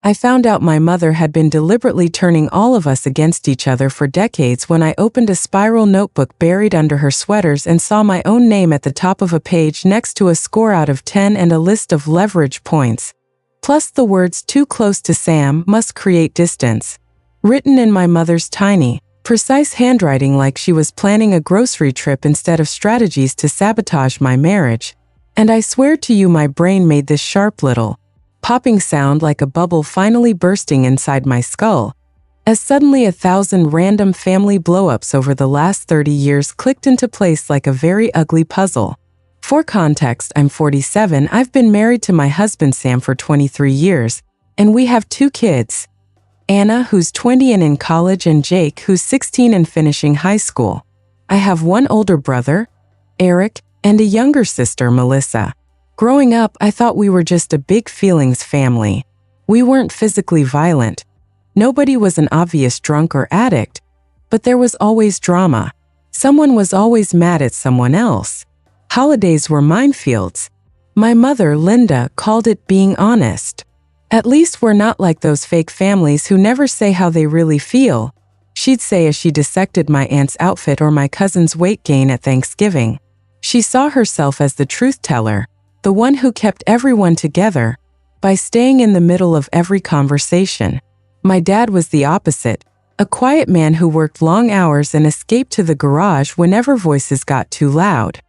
I found out my mother had been deliberately turning all of us against each other for decades when I opened a spiral notebook buried under her sweaters and saw my own name at the top of a page next to a score out of 10 and a list of leverage points. Plus the words "too close to Sam, must create distance," written in my mother's tiny, precise handwriting like she was planning a grocery trip instead of strategies to sabotage my marriage. And I swear to you my brain made this sharp little popping sound like a bubble finally bursting inside my skull, as suddenly 1,000 random family blow-ups over the last 30 years clicked into place like a very ugly puzzle. For context, I'm 47, I've been married to my husband Sam for 23 years, and we have 2 kids. Anna, who's 20 and in college, and Jake, who's 16 and finishing high school. I have one older brother, Eric, and a younger sister, Melissa. Growing up, I thought we were just a big feelings family. We weren't physically violent. Nobody was an obvious drunk or addict, but there was always drama. Someone was always mad at someone else. Holidays were minefields. My mother, Linda, called it being honest. At least we're not like those fake families who never say how they really feel, she'd say as she dissected my aunt's outfit or my cousin's weight gain at Thanksgiving. She saw herself as the truth teller, the one who kept everyone together, by staying in the middle of every conversation. My dad was the opposite, a quiet man who worked long hours and escaped to the garage whenever voices got too loud.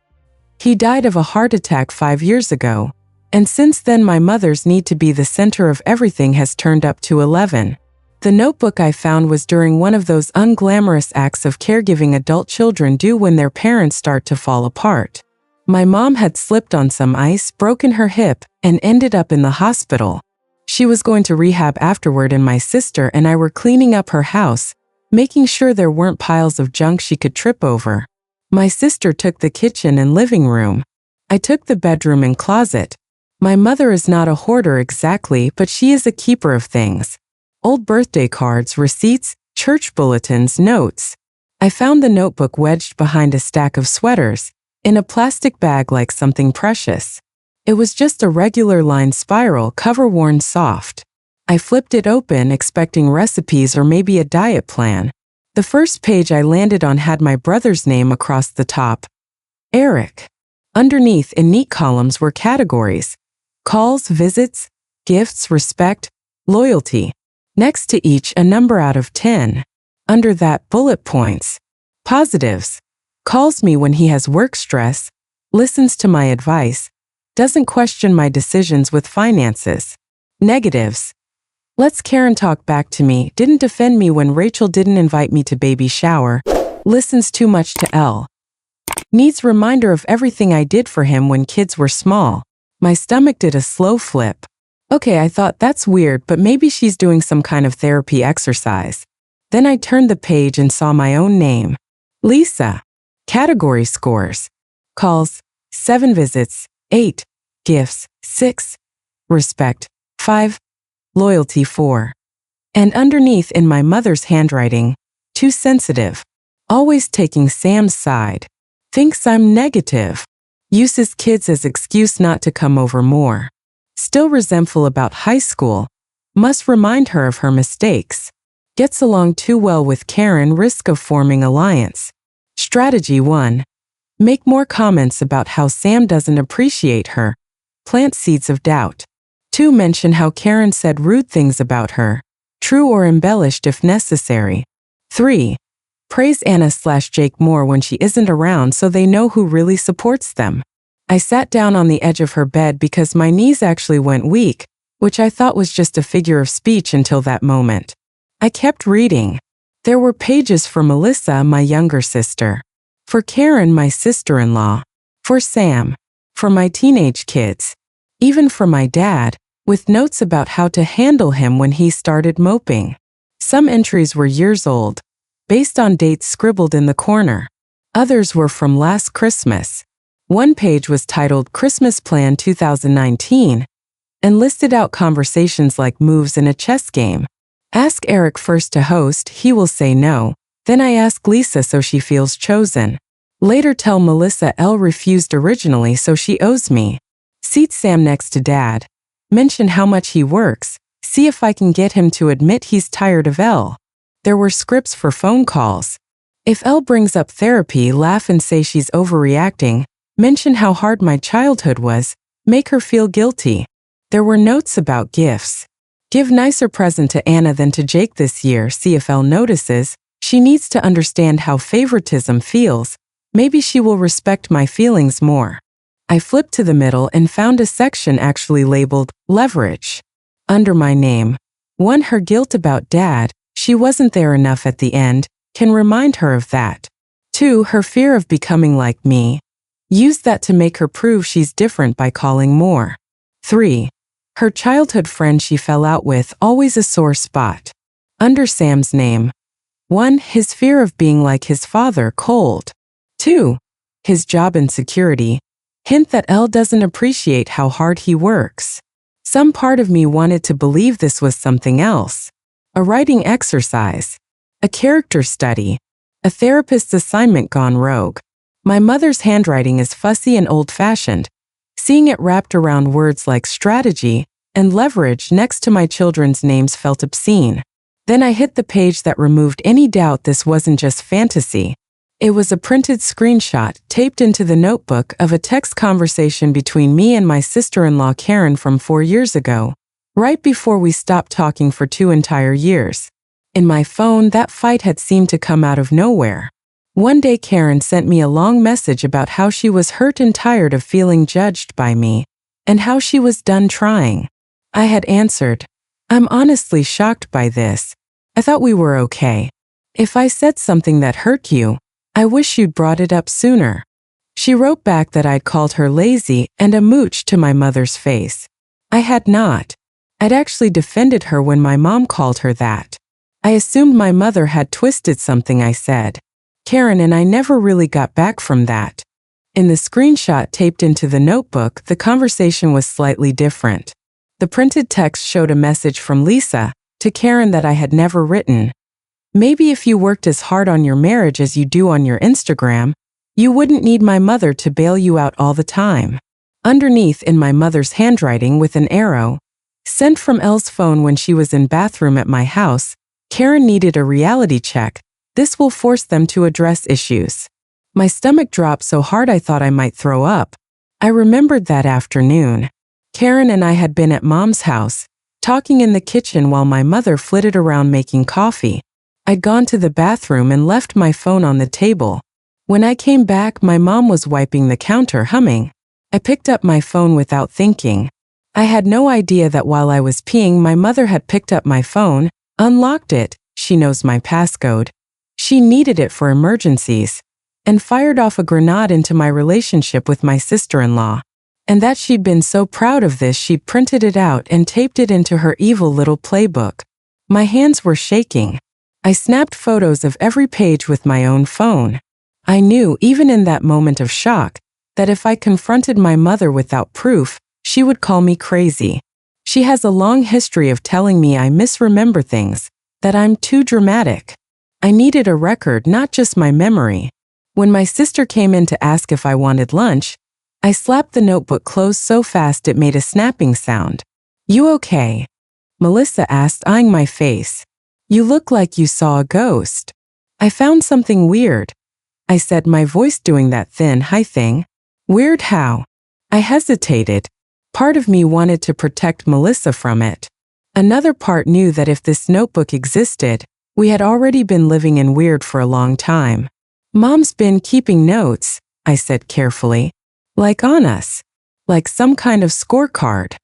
He died of a heart attack 5 years ago, and since then my mother's need to be the center of everything has turned up to 11. The notebook I found was during one of those unglamorous acts of caregiving adult children do when their parents start to fall apart. My mom had slipped on some ice, broken her hip, and ended up in the hospital. She was going to rehab afterward, and my sister and I were cleaning up her house, making sure there weren't piles of junk she could trip over. My sister took the kitchen and living room. I took the bedroom and closet. My mother is not a hoarder exactly, but she is a keeper of things. Old birthday cards, receipts, church bulletins, notes. I found the notebook wedged behind a stack of sweaters, in a plastic bag like something precious. It was just a regular lined spiral, cover worn soft. I flipped it open, expecting recipes or maybe a diet plan. The first page I landed on had my brother's name across the top, Eric. Underneath, in neat columns, were categories: calls, visits, gifts, respect, loyalty. Next to each, a number out of 10. Under that, bullet points. Positives: calls me when he has work stress, listens to my advice, doesn't question my decisions with finances. Negatives: lets Karen talk back to me, didn't defend me when Rachel didn't invite me to baby shower, listens too much to L. Needs reminder of everything I did for him when kids were small. My stomach did a slow flip. Okay, I thought that's weird, but maybe she's doing some kind of therapy exercise. Then I turned the page and saw my own name. Lisa. Category scores: calls, 7 visits, 8, gifts, 6, respect, 5, loyalty, 4. And underneath, in my mother's handwriting, too sensitive, always taking Sam's side, thinks I'm negative, uses kids as excuse not to come over more, still resentful about high school, must remind her of her mistakes, gets along too well with Karen, risk of forming alliance. Strategy 1. Make more comments about how Sam doesn't appreciate her. Plant seeds of doubt. 2. Mention how Karen said rude things about her, true or embellished if necessary. 3. Praise Anna/Jake more when she isn't around so they know who really supports them. I sat down on the edge of her bed because my knees actually went weak, which I thought was just a figure of speech until that moment. I kept reading. There were pages for Melissa, my younger sister, for Karen, my sister-in-law, for Sam, for my teenage kids, even for my dad, with notes about how to handle him when he started moping. Some entries were years old, based on dates scribbled in the corner. Others were from last Christmas. One page was titled Christmas Plan 2019 and listed out conversations like moves in a chess game. Ask Eric first to host, he will say no. Then I ask Lisa so she feels chosen. Later tell Melissa L refused originally so she owes me. Seat Sam next to Dad. Mention how much he works, See if I can get him to admit he's tired of L. There were scripts for phone calls. If L brings up therapy, laugh and say she's overreacting, mention how hard my childhood was, make her feel guilty. There were notes about gifts. Give nicer present to Anna than to Jake this year, see if L notices. She needs to understand how favoritism feels. Maybe she will respect my feelings more. I flipped to the middle and found a section actually labeled Leverage. Under my name. 1. Her guilt about Dad, she wasn't there enough at the end, can remind her of that. 2. Her fear of becoming like me. Use that to make her prove she's different by calling more. 3. Her childhood friend she fell out with, always a sore spot. Under Sam's name. 1. His fear of being like his father, cold. 2. His job insecurity. Hint that L doesn't appreciate how hard he works. Some part of me wanted to believe this was something else. A writing exercise. A character study. A therapist's assignment gone rogue. My mother's handwriting is fussy and old-fashioned. Seeing it wrapped around words like strategy and leverage next to my children's names felt obscene. Then I hit the page that removed any doubt this wasn't just fantasy. It was a printed screenshot taped into the notebook of a text conversation between me and my sister-in-law Karen from 4 years ago, right before we stopped talking for 2 entire years. In my phone, that fight had seemed to come out of nowhere. One day Karen sent me a long message about how she was hurt and tired of feeling judged by me, and how she was done trying. I had answered, "I'm honestly shocked by this. I thought we were okay. If I said something that hurt you, I wish you'd brought it up sooner." She wrote back that I'd called her lazy and a mooch to my mother's face. I had not. I'd actually defended her when my mom called her that. I assumed my mother had twisted something I said. Karen and I never really got back from that. In the screenshot taped into the notebook, the conversation was slightly different. The printed text showed a message from Lisa to Karen that I had never written. Maybe if you worked as hard on your marriage as you do on your Instagram, you wouldn't need my mother to bail you out all the time. Underneath, in my mother's handwriting with an arrow, sent from Elle's phone when she was in bathroom at my house, Karen needed a reality check. This will force them to address issues. My stomach dropped so hard I thought I might throw up. I remembered that afternoon. Karen and I had been at Mom's house, talking in the kitchen while my mother flitted around making coffee. I'd gone to the bathroom and left my phone on the table. When I came back, my mom was wiping the counter, humming. I picked up my phone without thinking. I had no idea that while I was peeing, my mother had picked up my phone, unlocked it, she knows my passcode. She needed it for emergencies, and fired off a grenade into my relationship with my sister-in-law. And that she'd been so proud of this, she'd printed it out and taped it into her evil little playbook. My hands were shaking. I snapped photos of every page with my own phone. I knew, even in that moment of shock, that if I confronted my mother without proof, she would call me crazy. She has a long history of telling me I misremember things, that I'm too dramatic. I needed a record, not just my memory. When my sister came in to ask if I wanted lunch, I slapped the notebook closed so fast it made a snapping sound. "You okay?" Melissa asked, eyeing my face. "You look like you saw a ghost." "I found something weird," I said, my voice doing that thin, high thing. "Weird how?" I hesitated. Part of me wanted to protect Melissa from it. Another part knew that if this notebook existed, we had already been living in weird for a long time. "Mom's been keeping notes," I said carefully. "Like on us. Like some kind of scorecard."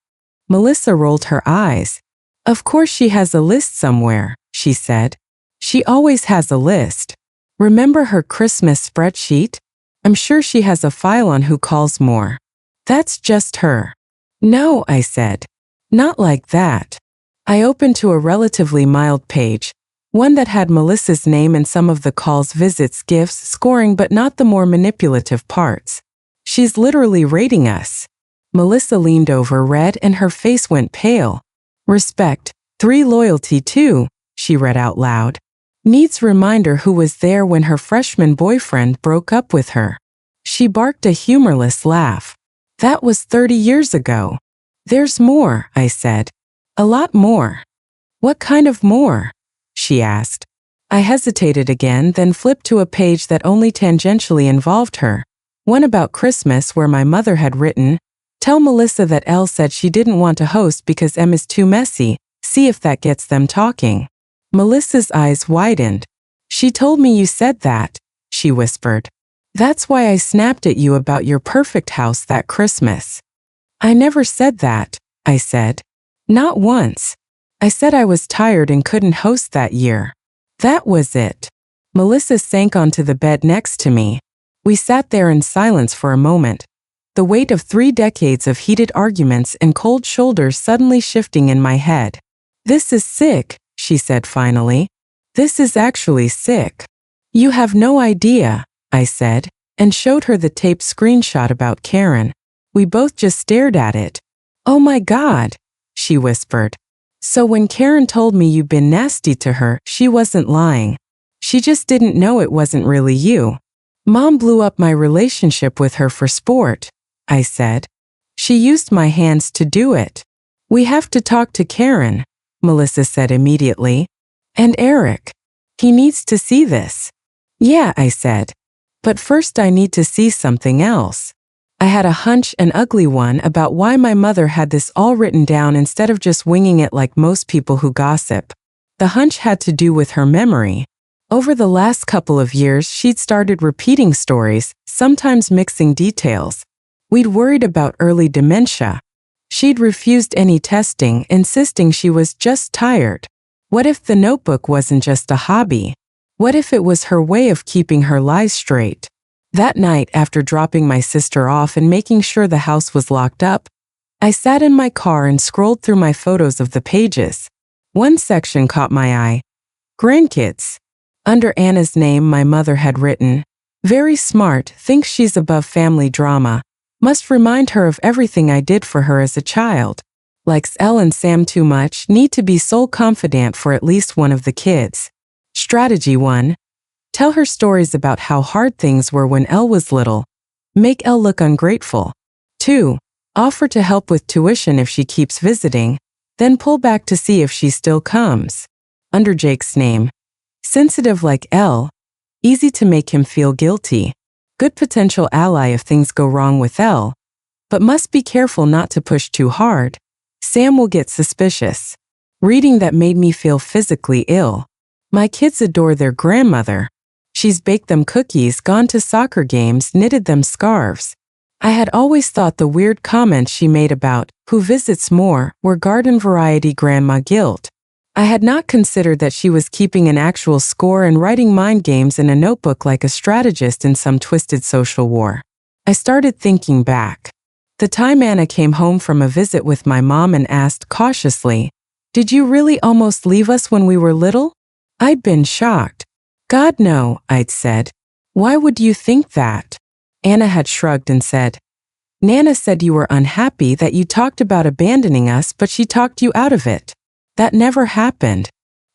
Melissa rolled her eyes. "Of course she has a list somewhere," she said. "She always has a list. Remember her Christmas spreadsheet? I'm sure she has a file on who calls more. That's just her." "No," I said. "Not like that." I opened to a relatively mild page, one that had Melissa's name and some of the calls, visits, gifts, scoring, but not the more manipulative parts. "She's literally rating us." Melissa leaned over, read, and her face went pale. "Respect, 3 loyalty 2, she read out loud. "Needs reminder who was there when her freshman boyfriend broke up with her." She barked a humorless laugh. "That was 30 years ago." "There's more," I said. A lot more. What kind of more? She asked. I hesitated again, then flipped to a page that only tangentially involved her. One about Christmas where my mother had written, "Tell Melissa that Elle said she didn't want to host because M is too messy. See if that gets them talking." Melissa's eyes widened. "She told me you said that," she whispered. "That's why I snapped at you about your perfect house that Christmas." "I never said that," I said. "Not once. I said I was tired and couldn't host that year. That was it." Melissa sank onto the bed next to me. We sat there in silence for a moment, the weight of 3 decades of heated arguments and cold shoulders suddenly shifting in my head. "This is sick," she said finally. "This is actually sick." "You have no idea," I said, and showed her the taped screenshot about Karen. We both just stared at it. "Oh my God," she whispered. "So when Karen told me you'd been nasty to her, she wasn't lying. She just didn't know it wasn't really you." "Mom blew up my relationship with her for sport," I said. "She used my hands to do it." "We have to talk to Karen," Melissa said immediately. "And Eric. He needs to see this." "Yeah," I said. "But first I need to see something else." I had a hunch, an ugly one, about why my mother had this all written down instead of just winging it like most people who gossip. The hunch had to do with her memory. Over the last couple of years, she'd started repeating stories, sometimes mixing details. We'd worried about early dementia. She'd refused any testing, insisting she was just tired. What if the notebook wasn't just a hobby? What if it was her way of keeping her lies straight? That night, after dropping my sister off and making sure the house was locked up, I sat in my car and scrolled through my photos of the pages. One section caught my eye. Grandkids. Under Anna's name, my mother had written, "Very smart, thinks she's above family drama. Must remind her of everything I did for her as a child. Likes Elle and Sam too much, need to be sole confidant for at least one of the kids." Strategy 1. Tell her stories about how hard things were when Elle was little. Make Elle look ungrateful. 2. Offer to help with tuition if she keeps visiting, then pull back to see if she still comes. Under Jake's name. Sensitive like Elle. Easy to make him feel guilty. Good potential ally if things go wrong with Elle. But must be careful not to push too hard. Sam will get suspicious. Reading that made me feel physically ill. My kids adore their grandmother. She's baked them cookies, gone to soccer games, knitted them scarves. I had always thought the weird comments she made about who visits more were garden variety grandma guilt. I had not considered that she was keeping an actual score and writing mind games in a notebook like a strategist in some twisted social war. I started thinking back. The time Anna came home from a visit with my mom and asked cautiously, "Did you really almost leave us when we were little?" I'd been shocked. "God, no," I'd said. "Why would you think that?" Anna had shrugged and said, "Nana said you were unhappy, that you talked about abandoning us, but she talked you out of it. That never happened."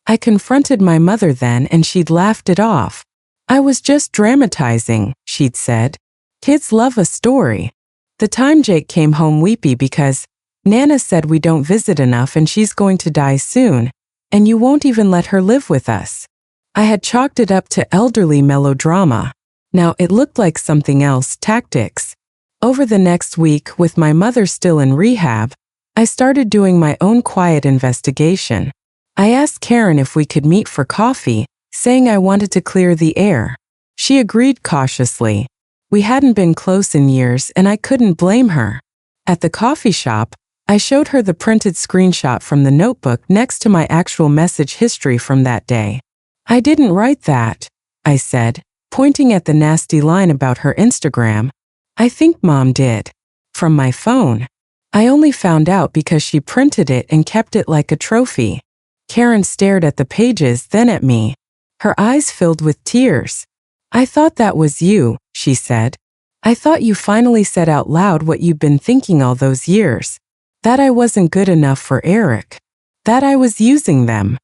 I confronted my mother then and she'd laughed it off. "I was just dramatizing," she'd said. "Kids love a story." The time Jake came home weepy because Nana said we don't visit enough and she's going to die soon, and you won't even let her live with us. I had chalked it up to elderly melodrama. Now it looked like something else, tactics. Over the next week, with my mother still in rehab, I started doing my own quiet investigation. I asked Karen if we could meet for coffee, saying I wanted to clear the air. She agreed cautiously. We hadn't been close in years and I couldn't blame her. At the coffee shop, I showed her the printed screenshot from the notebook next to my actual message history from that day. "I didn't write that," I said, pointing at the nasty line about her Instagram. "I think Mom did. From my phone. I only found out because she printed it and kept it like a trophy." Karen stared at the pages, then at me. Her eyes filled with tears. "I thought that was you," she said. "I thought you finally said out loud what you'd been thinking all those years. That I wasn't good enough for Eric. That I was using them.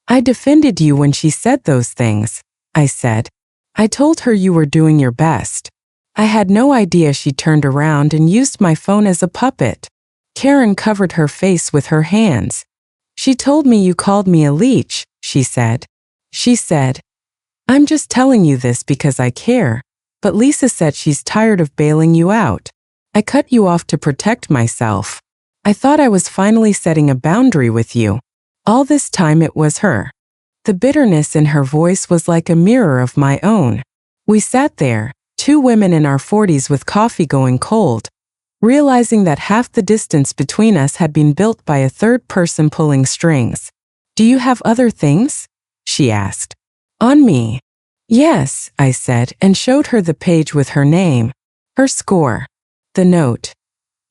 I defended you when she said those things," I said. "I told her you were doing your best." I had no idea she turned around and used my phone as a puppet. Karen covered her face with her hands. She told me you called me a leech, she said. She said, I'm just telling you this because I care, but Lisa said she's tired of bailing you out. I cut you off to protect myself. I thought I was finally setting a boundary with you. All this time it was her. The bitterness in her voice was like a mirror of my own. We sat there, two women in our 40s with coffee going cold, realizing that half the distance between us had been built by a third person pulling strings. Do you have other things? She asked. On me. Yes, I said, and showed her the page with her name, her score. The note.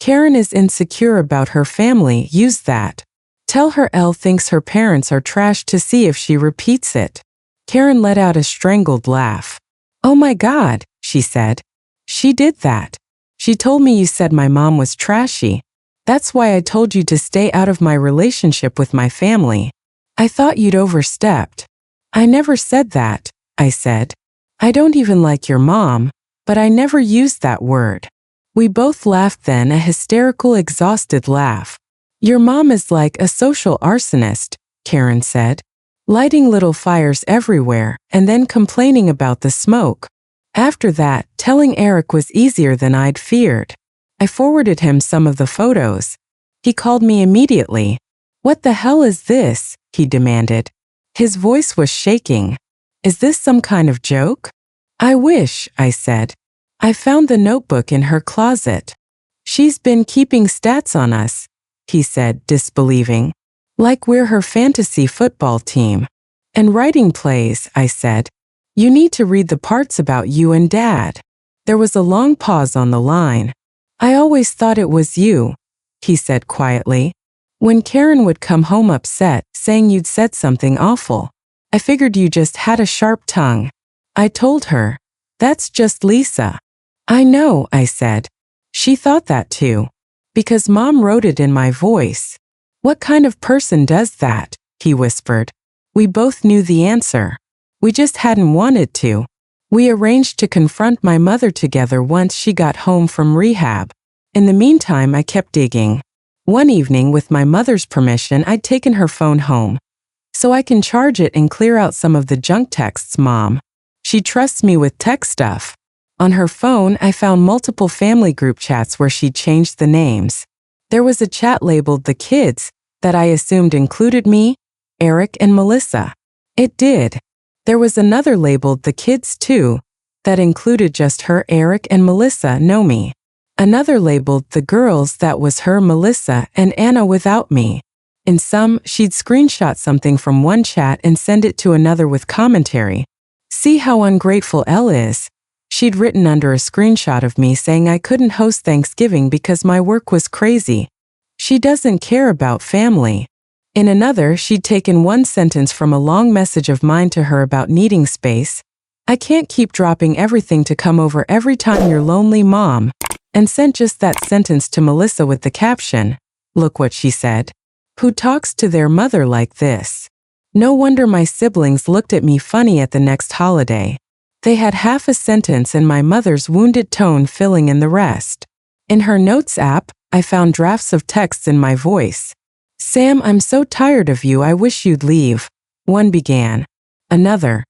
Karen is insecure about her family, use that. Tell her Elle thinks her parents are trash to see if she repeats it. Karen let out a strangled laugh. Oh my God, she said. She did that. She told me you said my mom was trashy. That's why I told you to stay out of my relationship with my family. I thought you'd overstepped. I never said that, I said. I don't even like your mom, but I never used that word. We both laughed then, a hysterical, exhausted laugh. Your mom is like a social arsonist, Karen said, lighting little fires everywhere and then complaining about the smoke. After that, telling Eric was easier than I'd feared. I forwarded him some of the photos. He called me immediately. What the hell is this? He demanded. His voice was shaking. Is this some kind of joke? I wish, I said. I found the notebook in her closet. She's been keeping stats on us, he said, disbelieving. Like we're her fantasy football team. And writing plays, I said. You need to read the parts about you and Dad. There was a long pause on the line. I always thought it was you, he said quietly. When Karen would come home upset, saying you'd said something awful, I figured you just had a sharp tongue. I told her, that's just Lisa. I know, I said. She thought that too. Because Mom wrote it in my voice. What kind of person does that? He whispered. We both knew the answer. We just hadn't wanted to. We arranged to confront my mother together once she got home from rehab. In the meantime, I kept digging. One evening, with my mother's permission, I'd taken her phone home. So I can charge it and clear out some of the junk texts, Mom. She trusts me with tech stuff. On her phone, I found multiple family group chats where she'd changed the names. There was a chat labeled The Kids that I assumed included me, Eric, and Melissa. It did. There was another labeled The Kids Too that included just her, Eric, and Melissa, know me. Another labeled The Girls that was her, Melissa, and Anna without me. In some, she'd screenshot something from one chat and send it to another with commentary. See how ungrateful Elle is. She'd written under a screenshot of me saying I couldn't host Thanksgiving because my work was crazy. She doesn't care about family. In another, she'd taken one sentence from a long message of mine to her about needing space. I can't keep dropping everything to come over every time you're lonely, Mom. And sent just that sentence to Melissa with the caption, look what she said. Who talks to their mother like this? No wonder my siblings looked at me funny at the next holiday. They had half a sentence and my mother's wounded tone filling in the rest. In her notes app, I found drafts of texts in my voice. Sam, I'm so tired of you, I wish you'd leave. One began. Another.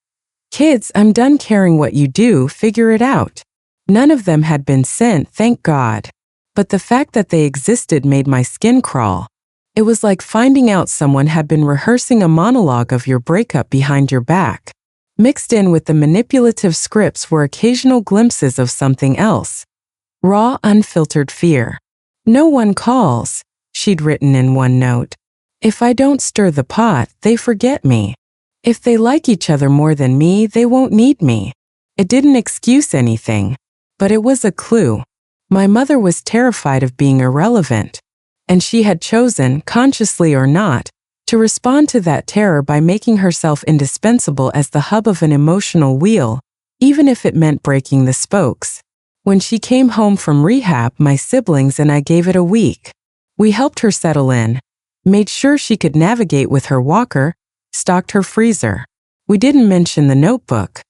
Kids, I'm done caring what you do, figure it out. None of them had been sent, thank God. But the fact that they existed made my skin crawl. It was like finding out someone had been rehearsing a monologue of your breakup behind your back. Mixed in with the manipulative scripts were occasional glimpses of something else. Raw, unfiltered fear. No one calls, she'd written in one note. If I don't stir the pot, they forget me. If they like each other more than me, they won't need me. It didn't excuse anything, but it was a clue. My mother was terrified of being irrelevant, and she had chosen, consciously or not, to respond to that terror by making herself indispensable as the hub of an emotional wheel, even if it meant breaking the spokes. When she came home from rehab, my siblings and I gave it a week. We helped her settle in, made sure she could navigate with her walker, stocked her freezer. We didn't mention the notebook.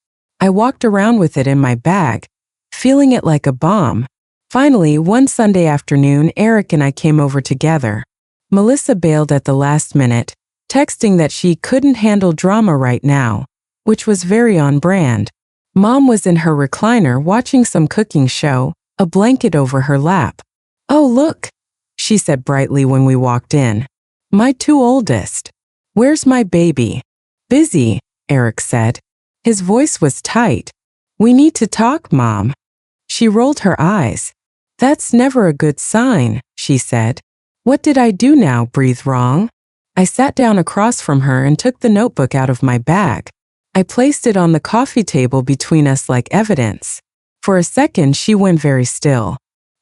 I walked around with it in my bag, feeling it like a bomb. Finally, one Sunday afternoon, Eric and I came over together. Melissa bailed at the last minute, texting that she couldn't handle drama right now, which was very on brand. Mom was in her recliner watching some cooking show, a blanket over her lap. "Oh, look," she said brightly when we walked in. "My two oldest. Where's my baby?" "Busy," Eric said. His voice was tight. "We need to talk, Mom." She rolled her eyes. "That's never a good sign," she said. "What did I do now? Breathe wrong?" I sat down across from her and took the notebook out of my bag. I placed it on the coffee table between us like evidence. For a second, she went very still.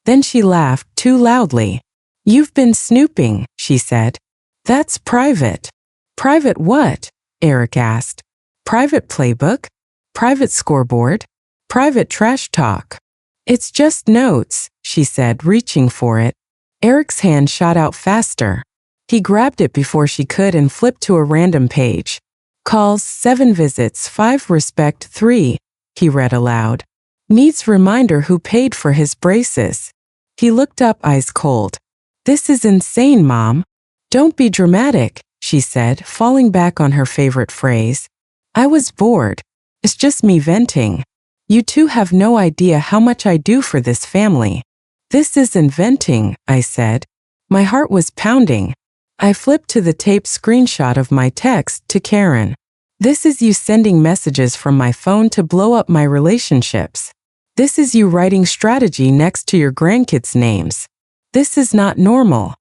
Then she laughed too loudly. "You've been snooping," she said. "That's private." "Private what?" Eric asked. "Private playbook? Private scoreboard? Private trash talk?" "It's just notes," she said, reaching for it. Eric's hand shot out faster. He grabbed it before she could and flipped to a random page. "Calls 7 visits 5 respect 3, he read aloud. "Needs reminder who paid for his braces." He looked up, eyes cold. "This is insane, Mom." "Don't be dramatic," she said, falling back on her favorite phrase. "I was bored. It's just me venting. You two have no idea how much I do for this family." "This isn't venting," I said. My heart was pounding. I flipped to the taped screenshot of my text to Karen. "This is you sending messages from my phone to blow up my relationships. This is you writing strategy next to your grandkids' names. This is not normal."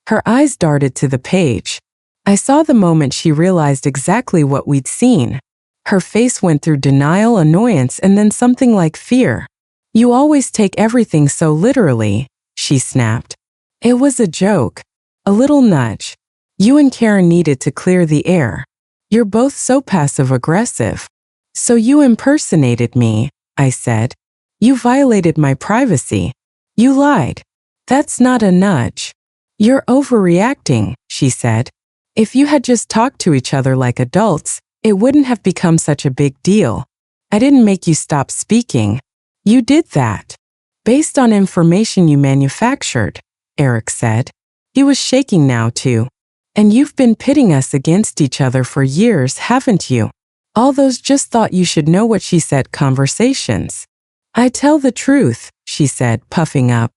Her eyes darted to the page. I saw the moment she realized exactly what we'd seen. Her face went through denial, annoyance, and then something like fear. "You always take everything so literally," she snapped. "It was a joke. A little nudge. You and Karen needed to clear the air. You're both so passive-aggressive." "So you impersonated me," I said. "You violated my privacy. You lied." "That's not a nudge. You're overreacting," she said. "If you had just talked to each other like adults, it wouldn't have become such a big deal. I didn't make you stop speaking. You did that. Based on information you manufactured," Eric said. He was shaking now too. "And you've been pitting us against each other for years, haven't you? All those just thought you should know what she said conversations." "I tell the truth," she said, puffing up.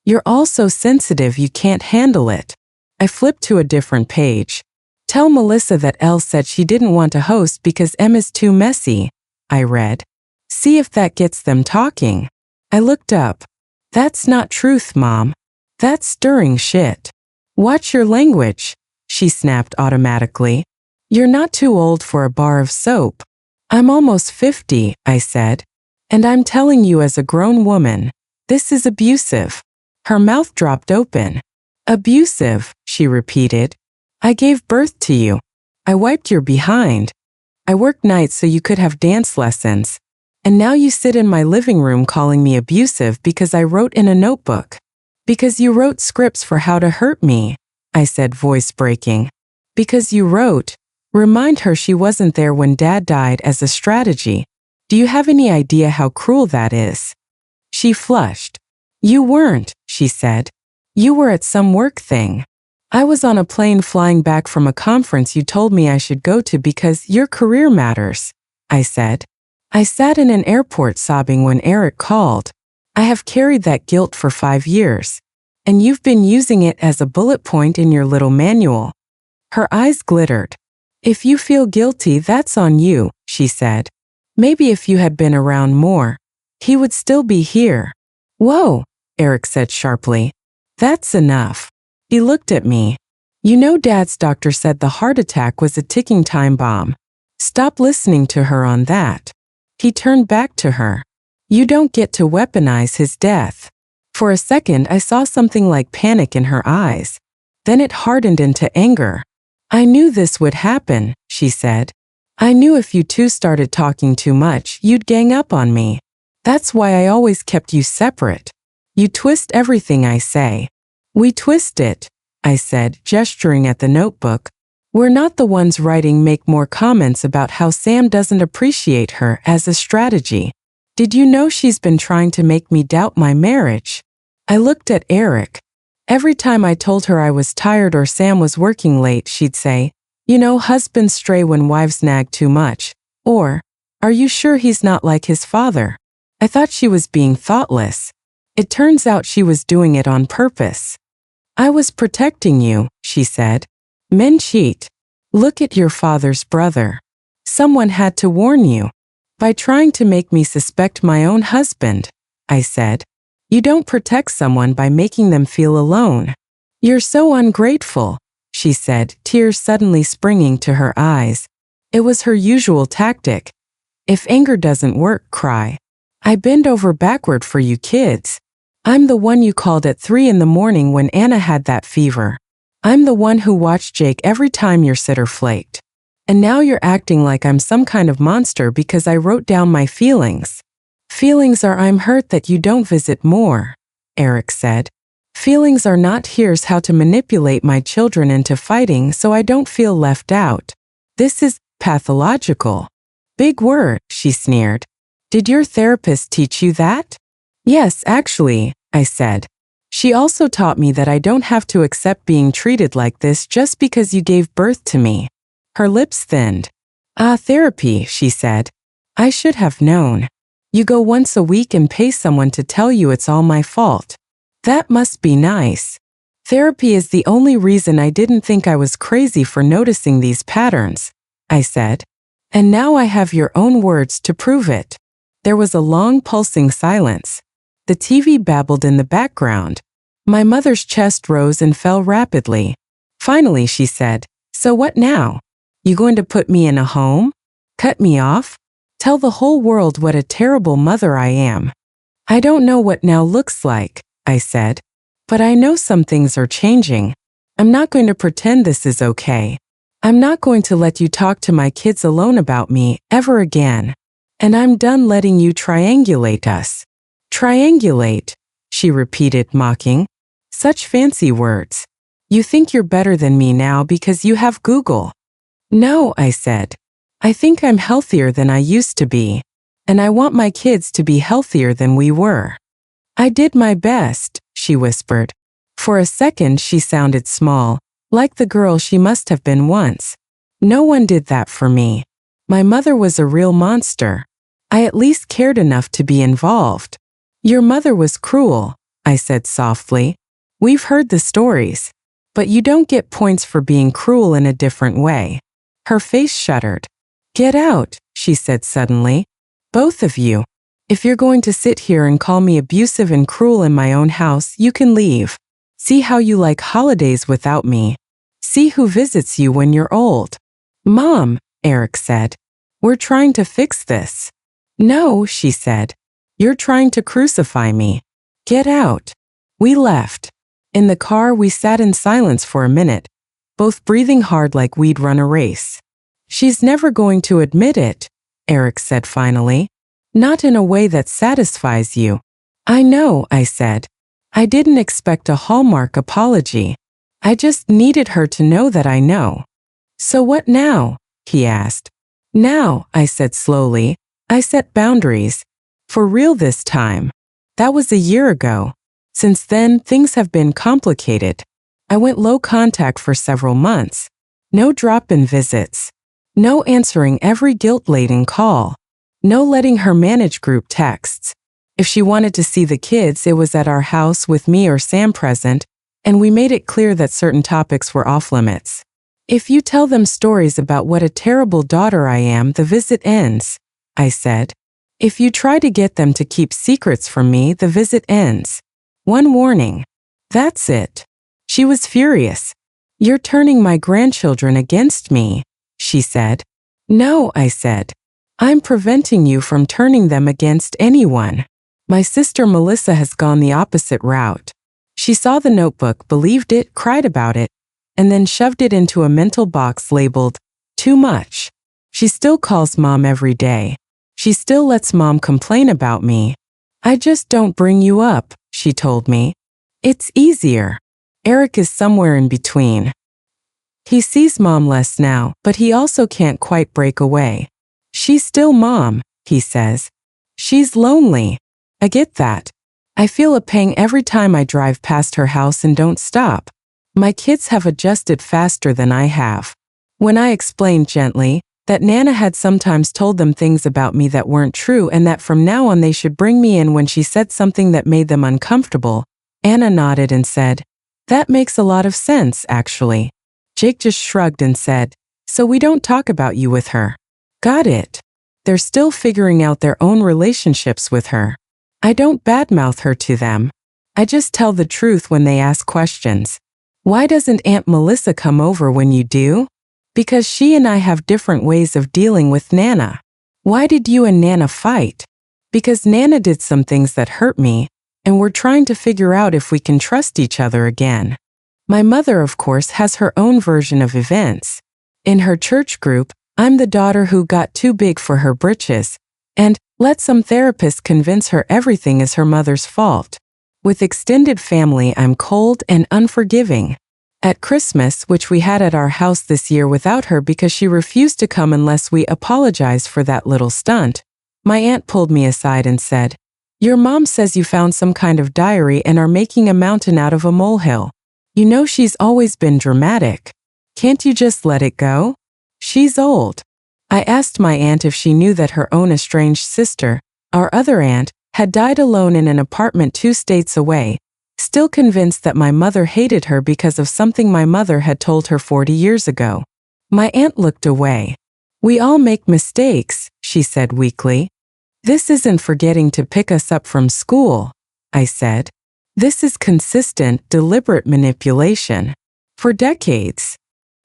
"You're all so sensitive you can't handle it." I flipped to a different page. "Tell Melissa that Elle said she didn't want to host because M is too messy," I read. "See if that gets them talking." I looked up. "That's not truth, Mom. That's stirring shit. Watch your language," she snapped automatically. "You're not too old for a bar of soap." "I'm almost 50, I said. "And I'm telling you as a grown woman, this is abusive." Her mouth dropped open. "Abusive," she repeated. "I gave birth to you. I wiped your behind. I worked nights so you could have dance lessons. And now you sit in my living room calling me abusive because I wrote in a notebook. Because you wrote scripts for how to hurt me," I said, voice breaking. "Because you wrote, 'Remind her she wasn't there when Dad died' as a strategy. Do you have any idea how cruel that is?" She flushed. "You weren't," she said. "You were at some work thing. I was on a plane flying back from a conference you told me I should go to because your career matters," I said. I sat in an airport sobbing when Eric called. "I have carried that guilt for 5 years. And you've been using it as a bullet point in your little manual." Her eyes glittered. "If you feel guilty, that's on you," she said. "Maybe if you had been around more, he would still be here." "Whoa," Eric said sharply. "That's enough." He looked at me. "You know Dad's doctor said the heart attack was a ticking time bomb. Stop listening to her on that." He turned back to her. "You don't get to weaponize his death." For a second, I saw something like panic in her eyes. Then it hardened into anger. "I knew this would happen," she said. "I knew if you two started talking too much, you'd gang up on me. That's why I always kept you separate. You twist everything I say." "We twist it," I said, gesturing at the notebook. "We're not the ones writing make more comments about how Sam doesn't appreciate her as a strategy. Did you know she's been trying to make me doubt my marriage?" I looked at Eric. Every time I told her I was tired or Sam was working late, she'd say, You know, husbands stray when wives nag too much. Or, are you sure he's not like his father? I thought she was being thoughtless. It turns out she was doing it on purpose. I was protecting you, she said. Men cheat. Look at your father's brother. Someone had to warn you. By trying to make me suspect my own husband, I said. You don't protect someone by making them feel alone. You're so ungrateful, she said, tears suddenly springing to her eyes. It was her usual tactic. If anger doesn't work, cry. I bend over backward for you kids. I'm the one you called at 3 in the morning when Anna had that fever. I'm the one who watched Jake every time your sitter flaked. And now you're acting like I'm some kind of monster because I wrote down my feelings. Feelings are I'm hurt that you don't visit more, Eric said. Feelings are not here's how to manipulate my children into fighting so I don't feel left out. This is pathological. Big word, she sneered. Did your therapist teach you that? Yes, actually, I said. She also taught me that I don't have to accept being treated like this just because you gave birth to me. Her lips thinned. Ah, therapy, she said. I should have known. You go once a week and pay someone to tell you it's all my fault. That must be nice. Therapy is the only reason I didn't think I was crazy for noticing these patterns, I said. And now I have your own words to prove it. There was a long pulsing silence. The TV babbled in the background. My mother's chest rose and fell rapidly. Finally, she said, So what now? You going to put me in a home? Cut me off? Tell the whole world what a terrible mother I am. I don't know what now looks like, I said. But I know some things are changing. I'm not going to pretend this is okay. I'm not going to let you talk to my kids alone about me ever again. And I'm done letting you triangulate us. Triangulate, she repeated, mocking. Such fancy words. You think you're better than me now because you have Google. No, I said. I think I'm healthier than I used to be. And I want my kids to be healthier than we were. I did my best, she whispered. For a second she sounded small, like the girl she must have been once. No one did that for me. My mother was a real monster. I at least cared enough to be involved. Your mother was cruel, I said softly. We've heard the stories. But you don't get points for being cruel in a different way. Her face shuddered. Get out, she said suddenly. Both of you. If you're going to sit here and call me abusive and cruel in my own house, you can leave. See how you like holidays without me. See who visits you when you're old. Mom, Eric said. We're trying to fix this. No, she said. You're trying to crucify me. Get out. We left. In the car, we sat in silence for a minute, both breathing hard like we'd run a race. She's never going to admit it, Eric said finally. Not in a way that satisfies you. I know, I said. I didn't expect a Hallmark apology. I just needed her to know that I know. So what now? He asked. Now, I said slowly, I set boundaries. For real this time. That was a year ago. Since then, things have been complicated. I went low contact for several months. No drop-in visits. No answering every guilt-laden call. No letting her manage group texts. If she wanted to see the kids, it was at our house with me or Sam present, and we made it clear that certain topics were off-limits. If you tell them stories about what a terrible daughter I am, the visit ends, I said. If you try to get them to keep secrets from me, the visit ends. One warning. That's it. She was furious. You're turning my grandchildren against me, she said. No, I said. I'm preventing you from turning them against anyone. My sister Melissa has gone the opposite route. She saw the notebook, believed it, cried about it, and then shoved it into a mental box labeled, too much. She still calls Mom every day. She still lets Mom complain about me. I just don't bring you up, she told me. It's easier. Eric is somewhere in between. He sees Mom less now, but he also can't quite break away. She's still Mom, he says. She's lonely. I get that. I feel a pang every time I drive past her house and don't stop. My kids have adjusted faster than I have. When I explained gently that Nana had sometimes told them things about me that weren't true and that from now on they should bring me in when she said something that made them uncomfortable, Anna nodded and said, "That makes a lot of sense, actually." Jake just shrugged and said, "So we don't talk about you with her." Got it. They're still figuring out their own relationships with her. I don't badmouth her to them. I just tell the truth when they ask questions. Why doesn't Aunt Melissa come over when you do? Because she and I have different ways of dealing with Nana. Why did you and Nana fight? Because Nana did some things that hurt me, and we're trying to figure out if we can trust each other again. My mother, of course, has her own version of events. In her church group, I'm the daughter who got too big for her britches, and let some therapist convince her everything is her mother's fault. With extended family, I'm cold and unforgiving. At Christmas, which we had at our house this year without her because she refused to come unless we apologized for that little stunt, my aunt pulled me aside and said, "Your mom says you found some kind of diary and are making a mountain out of a molehill. You know she's always been dramatic. Can't you just let it go? She's old." I asked my aunt if she knew that her own estranged sister, our other aunt, had died alone in an apartment 2 states away, still convinced that my mother hated her because of something my mother had told her 40 years ago. My aunt looked away. "We all make mistakes," she said weakly. "This isn't forgetting to pick us up from school," I said. "This is consistent, deliberate manipulation. For decades."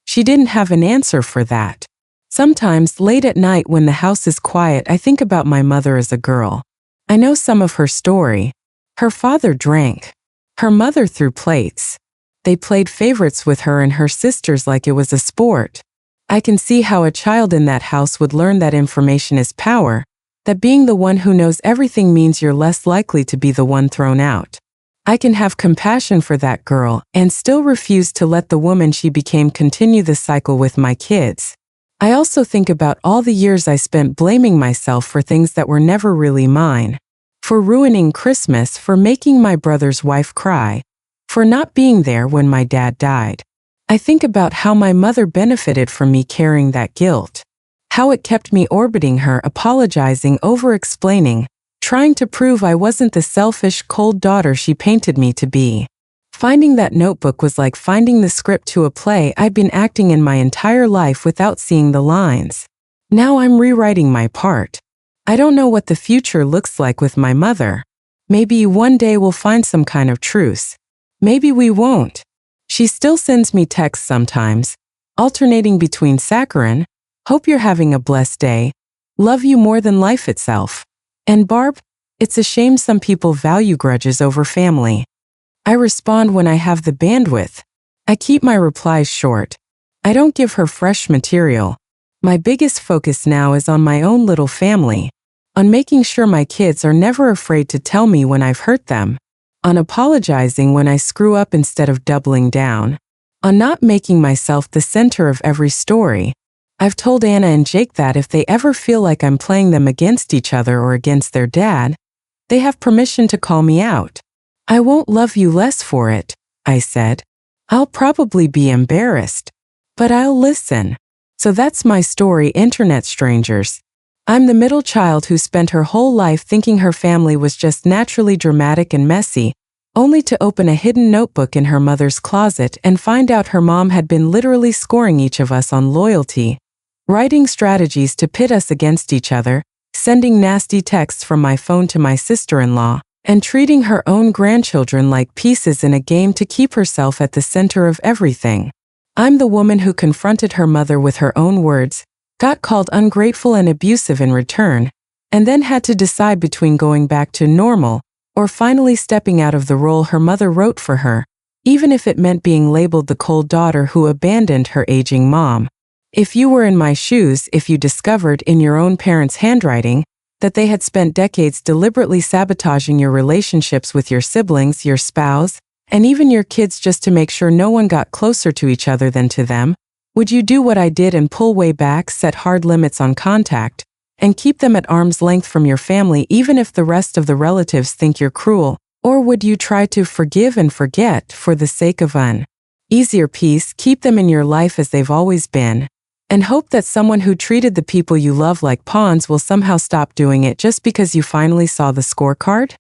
She didn't have an answer for that. Sometimes, late at night when the house is quiet, I think about my mother as a girl. I know some of her story. Her father drank. Her mother threw plates. They played favorites with her and her sisters like it was a sport. I can see how a child in that house would learn that information is power, that being the one who knows everything means you're less likely to be the one thrown out. I can have compassion for that girl and still refuse to let the woman she became continue the cycle with my kids. I also think about all the years I spent blaming myself for things that were never really mine. For ruining Christmas, for making my brother's wife cry, for not being there when my dad died. I think about how my mother benefited from me carrying that guilt. How it kept me orbiting her, apologizing, over-explaining, trying to prove I wasn't the selfish, cold daughter she painted me to be. Finding that notebook was like finding the script to a play I'd been acting in my entire life without seeing the lines. Now I'm rewriting my part. I don't know what the future looks like with my mother. Maybe one day we'll find some kind of truce. Maybe we won't. She still sends me texts sometimes, alternating between "Saccharine, hope you're having a blessed day, love you more than life itself," and "Barb, it's a shame some people value grudges over family." I respond when I have the bandwidth. I keep my replies short. I don't give her fresh material. My biggest focus now is on my own little family, on making sure my kids are never afraid to tell me when I've hurt them, on apologizing when I screw up instead of doubling down, on not making myself the center of every story. I've told Anna and Jake that if they ever feel like I'm playing them against each other or against their dad, they have permission to call me out. "I won't love you less for it," I said. "I'll probably be embarrassed, but I'll listen." So that's my story, internet strangers. I'm the middle child who spent her whole life thinking her family was just naturally dramatic and messy, only to open a hidden notebook in her mother's closet and find out her mom had been literally scoring each of us on loyalty, writing strategies to pit us against each other, sending nasty texts from my phone to my sister-in-law, and treating her own grandchildren like pieces in a game to keep herself at the center of everything. I'm the woman who confronted her mother with her own words, got called ungrateful and abusive in return, and then had to decide between going back to normal or finally stepping out of the role her mother wrote for her, even if it meant being labeled the cold daughter who abandoned her aging mom. If you were in my shoes, if you discovered in your own parents' handwriting that they had spent decades deliberately sabotaging your relationships with your siblings, your spouse, and even your kids just to make sure no one got closer to each other than to them, would you do what I did and pull way back, set hard limits on contact, and keep them at arm's length from your family even if the rest of the relatives think you're cruel? Or would you try to forgive and forget for the sake of an easier peace, keep them in your life as they've always been, And hope that someone who treated the people you love like pawns will somehow stop doing it just because you finally saw the scorecard?